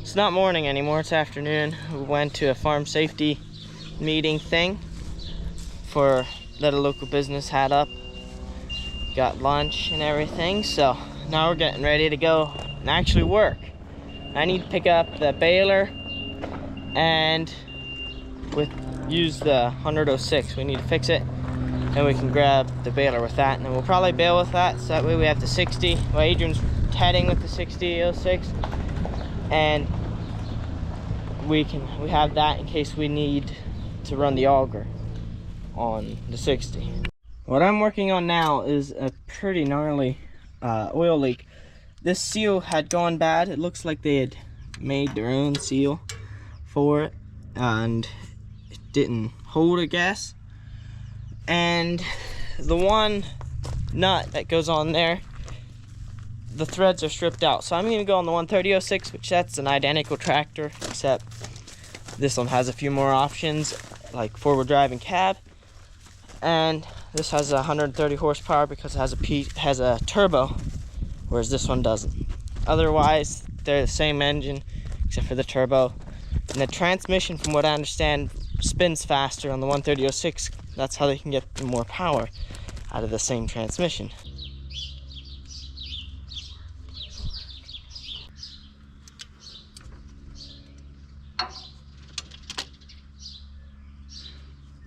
It's not morning anymore, it's afternoon. We went to a farm safety meeting thing that a local business had up. Got lunch and everything, so now we're getting ready to go and actually work. I need to pick up the baler and use the 100-06. We need to fix it, and we can grab the baler with that, and then we'll probably bale with that, so that way we have the 60. Well, Adrian's heading with the 60-06, and we have that in case we need to run the auger on the 60. What I'm working on now is a pretty gnarly oil leak. This seal had gone bad. It looks like they had made their own seal for it, and it didn't hold, I guess. And the one nut that goes on there, the threads are stripped out. So I'm going to go on the 130-06, which that's an identical tractor, except this one has a few more options, like forward drive and cab. And this has 130 horsepower because it has a turbo, whereas this one doesn't. Otherwise, they're the same engine, except for the turbo. And the transmission, from what I understand, spins faster on the 130-06. That's how they can get more power out of the same transmission.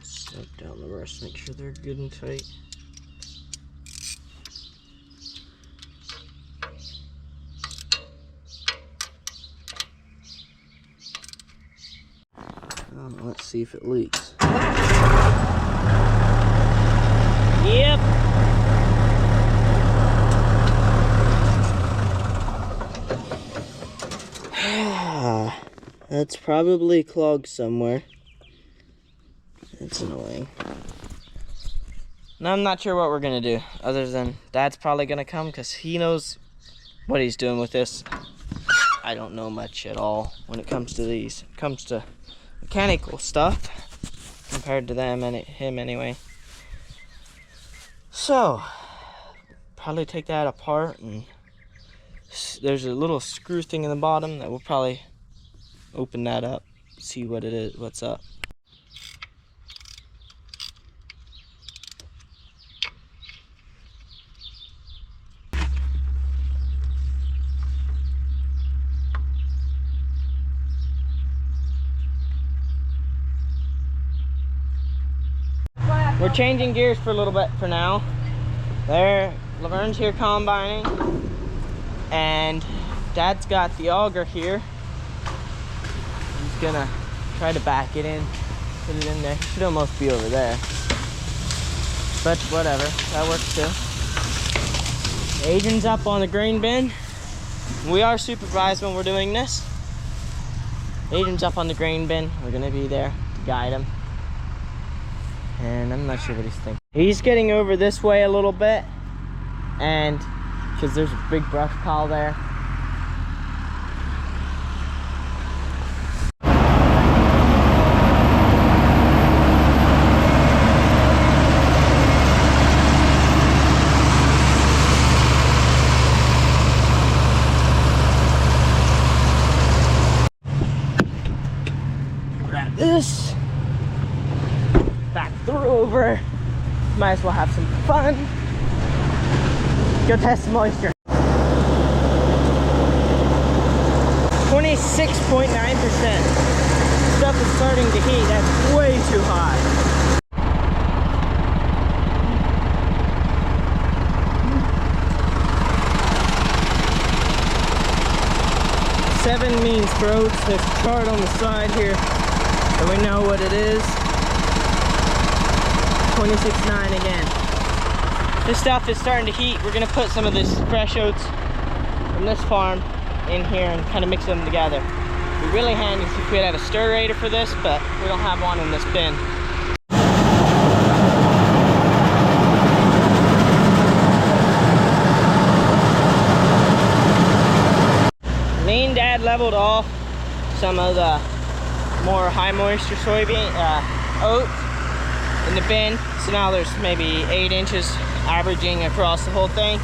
Slip down the rest, make sure they're good and tight. Let's see if it leaks. Yep. That's probably clogged somewhere. That's annoying. Now I'm not sure what we're gonna do, other than Dad's probably gonna come because he knows what he's doing with this. I don't know much at all when it comes to these. It comes to mechanical stuff compared to them and him anyway. So probably take that apart, and there's a little screw thing in the bottom that we'll probably open that up, see what it is, what's up. We're changing gears for a little bit for now. Laverne's here combining, and Dad's got the auger here. He's gonna try to back it in, put it in there. It should almost be over there, but whatever, that works too. Adrian's up on the grain bin. We are supervised when we're doing this. Adrian's up on the grain bin. We're gonna be there to guide him. And I'm not sure what he's thinking. He's getting over this way a little bit, and because there's a big brush pile there. Grab this. Back through over. Might as well have some fun. Go test the moisture. 26.9%. Stuff is starting to heat. That's way too high. Seven means for oats. There's a chart on the side here, so we know what it is. 26.9 again. This stuff is starting to heat. We're gonna put some of this fresh oats from this farm in here and kind of mix them together. It'd be really handy if we had a stirrator for this, but we don't have one in this bin. Me and Dad leveled off some of the more high moisture soybean oats in the bin, so now there's maybe 8 inches averaging across the whole thing,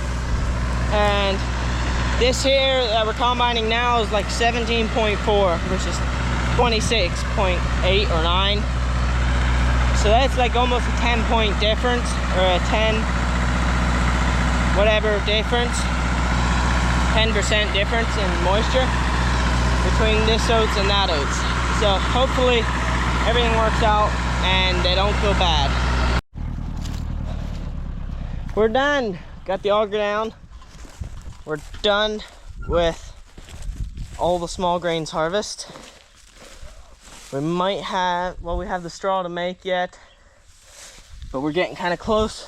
and This here that we're combining now is like 17.4 versus 26.8 or 9. So that's like almost a 10-point difference, or a 10 whatever difference, 10% difference in moisture between this oats and that oats. So hopefully everything works out and they don't go bad. We're done. Got the auger down. We're done with all the small grains harvest. We might have, well, we have the straw to make yet, but we're getting kind of close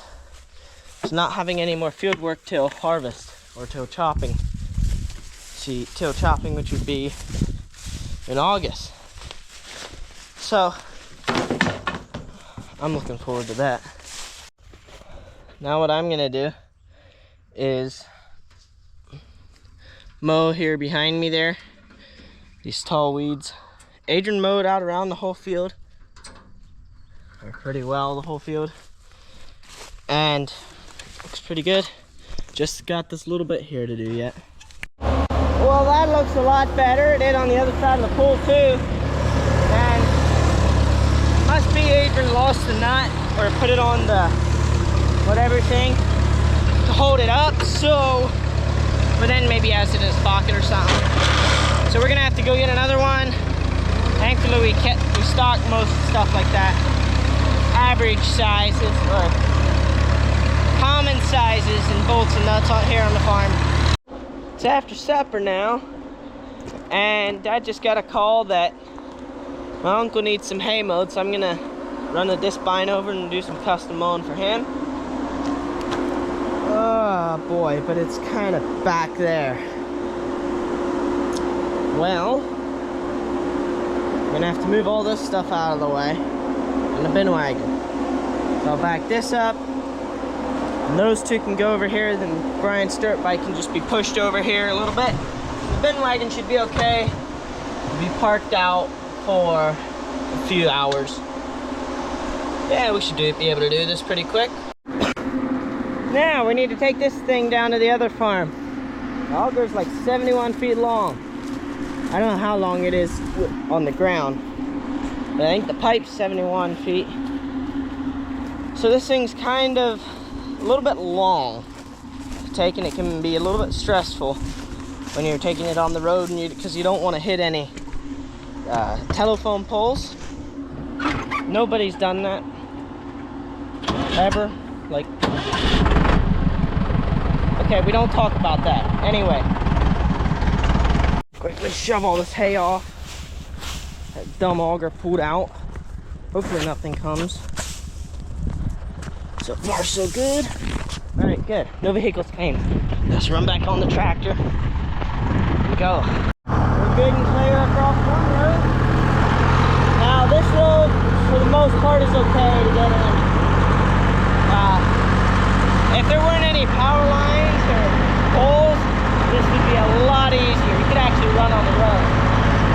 to not having any more field work till harvest, or till chopping. See, till chopping, which would be in August. So I'm looking forward to that. Now what I'm gonna do is mow here behind me there, these tall weeds. Adrian mowed out around the whole field, or pretty well the whole field, and looks pretty good. Just got this little bit here to do yet. Well, that looks a lot better. It did on the other side of the pool too. And must be Adrian lost the nut, or put it on the whatever thing to hold it up. So, but then maybe he has it in his pocket or something. So we're gonna have to go get another one. Thankfully we stock most stuff like that. Average sizes, or common sizes, and bolts and nuts out here on the farm. It's after supper now, and I just got a call that my uncle needs some hay mowed, so I'm gonna run the disc bine over and do some custom mowing for him. Oh boy, but it's kind of back there. Well, I'm gonna have to move all this stuff out of the way in the bin wagon. So I'll back this up, and those two can go over here, then Brian's dirt bike can just be pushed over here a little bit. The bin wagon should be okay. It'll be parked out for a few hours. Yeah, we should be able to do this pretty quick. Now we need to take this thing down to the other farm. The auger's like 71 feet long. I don't know how long it is on the ground, but I think the pipe's 71 feet. So this thing's kind of a little bit long. Taking it can be a little bit stressful when you're taking it on the road, and because you don't want to hit any telephone poles. Nobody's done that ever. Like, okay, we don't talk about that. Anyway, quickly shove all this hay off. That dumb auger pulled out. Hopefully nothing comes. So far so good. All right, good. No vehicles came. Let's run back on the tractor. Here we go. We're good and clear across one road. Now this road, for the most part, is okay to get in. If there weren't any power lines or poles, this would be a lot easier. You could actually run on the road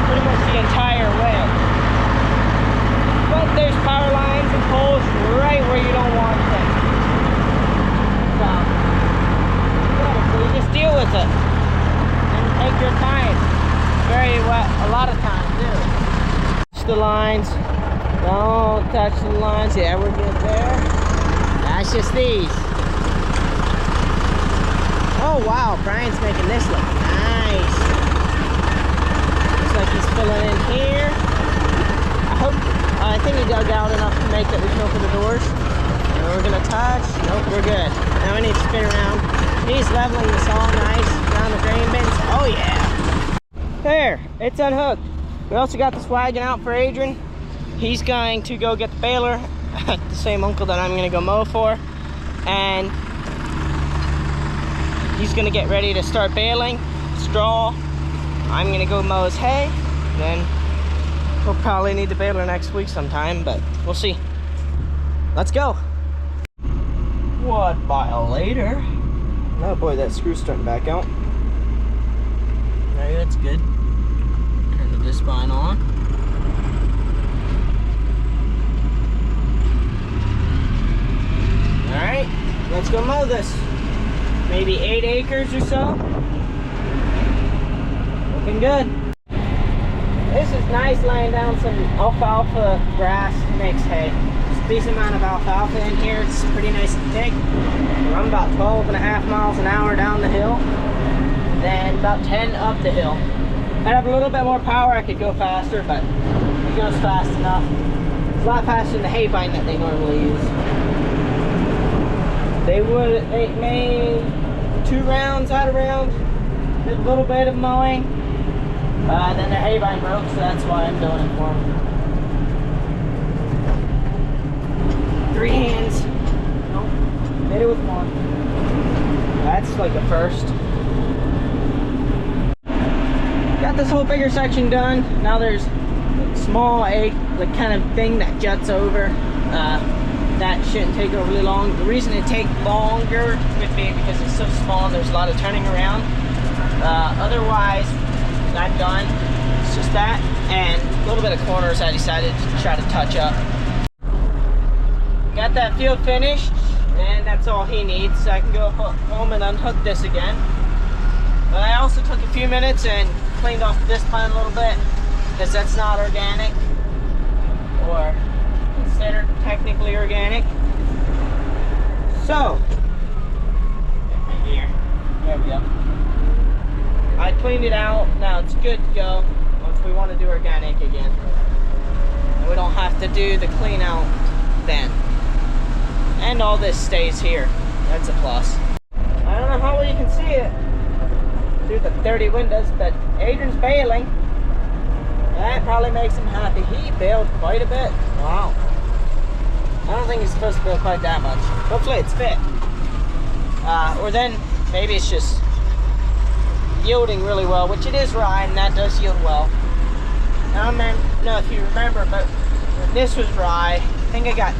pretty much the entire way. But there's power lines and poles right where you don't want them. So, yeah, so you just deal with it and take your time. Very well, a lot of time too. Touch the lines. Don't touch the lines. Yeah, we're good there. That's just these. Oh wow, Brian's making this look nice. Looks like he's filling in here. I think he dug out enough to make that we can open the doors. And we're gonna touch. Nope, we're good. Now we need to spin around. He's leveling this all nice around the grain bins. Oh yeah. There, it's unhooked. We also got this wagon out for Adrian. He's going to go get the baler at the same uncle that I'm gonna go mow for. And he's gonna get ready to start baling straw. I'm gonna go mow his hay. Then we'll probably need the baler next week sometime, but we'll see. Let's go. What while later? Oh boy, that screw's starting to back out. There, that's good. Turn the disc spine on. Alright, let's go mow this. Maybe 8 acres or so. Looking good. This is nice, laying down some alfalfa grass to mix hay. There's a decent amount of alfalfa in here. It's pretty nice and thick. I'm about 12.5 miles an hour down the hill, then about 10 up the hill. I'd have a little bit more power, I could go faster, but it goes fast enough. It's a lot faster than the hay bind that they normally use. They made 2 rounds out of round, did a little bit of mowing, then their hay bind broke, so that's why I'm doing it for them. 3 hands. Nope, did it with 1. That's like a first. Got this whole bigger section done. Now there's a small egg, like kind of thing that juts over. That shouldn't take overly long. The reason it takes longer with me because it's so small and there's a lot of turning around. Otherwise, I'm done. It's just that and a little bit of corners I decided to try to touch up. Got that field finished, and that's all he needs. So I can go home and unhook this again. But I also took a few minutes and cleaned off this plant a little bit because that's not organic or considered technically organic. So here, there we go. I cleaned it out. Now it's good to go once we want to do organic again. And we don't have to do the clean out then. And all this stays here. That's a plus. I don't know how well you can see it through the dirty windows, but Adrian's bailing. That probably makes him happy. He bailed quite a bit. Wow. I don't think he's supposed to bail quite that much. Hopefully it's fit. Or then maybe it's just yielding really well, which it is rye, and that does yield well. I don't know if you remember, but when this was rye, I think I got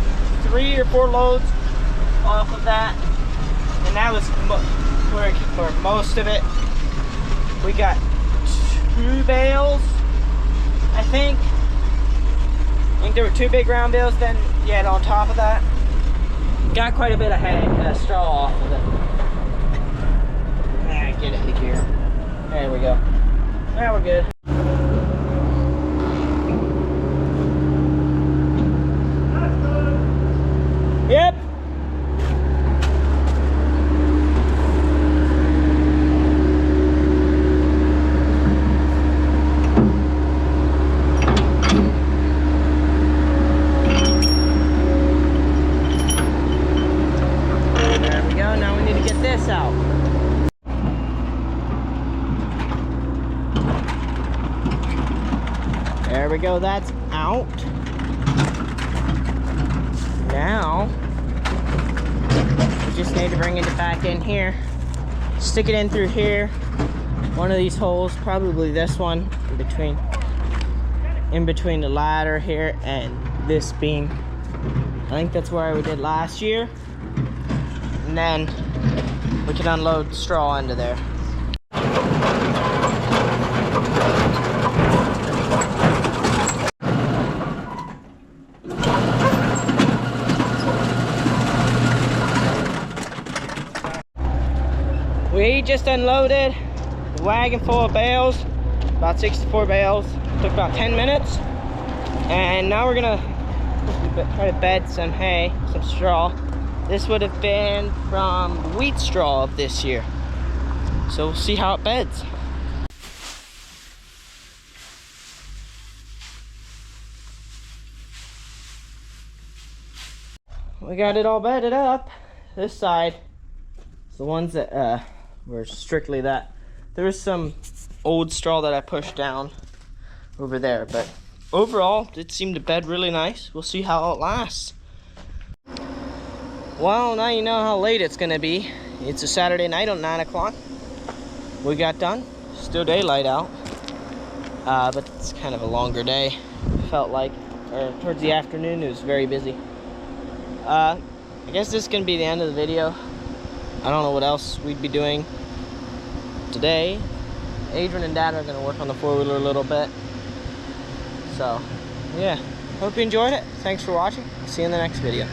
3 or 4 loads off of that, and that was for most of it. We got 2 bales, I think. I think there were 2 big round bales. Then yeah, on top of that, got quite a bit of hay, straw off of it. Get it in here. There we go. Now we're good. Yep. There we go. Now we need to get this out. There we go, that's out. Now, we just need to bring it back in here. Stick it in through here. One of these holes, probably this one, in between the ladder here and this beam. I think that's where we did last year. And then we can unload straw into there. We just unloaded the wagon full of bales, about 64 bales. Took about 10 minutes. And now we're gonna try to bed some hay, some straw. This would have been from wheat straw of this year. So we'll see how it beds. We got it all bedded up. This side, the ones that were strictly that. There was some old straw that I pushed down over there, but overall it seemed to bed really nice. We'll see how it lasts. Well, now you know how late it's gonna be. It's a Saturday night on 9 o'clock. We got done. Still daylight out, but it's kind of a longer day. Felt like, or towards the afternoon, it was very busy. I guess this is gonna be the end of the video. I don't know what else we'd be doing today. Adrian and Dad are gonna work on the 4-wheeler a little bit. So, yeah. Hope you enjoyed it. Thanks for watching. See you in the next video.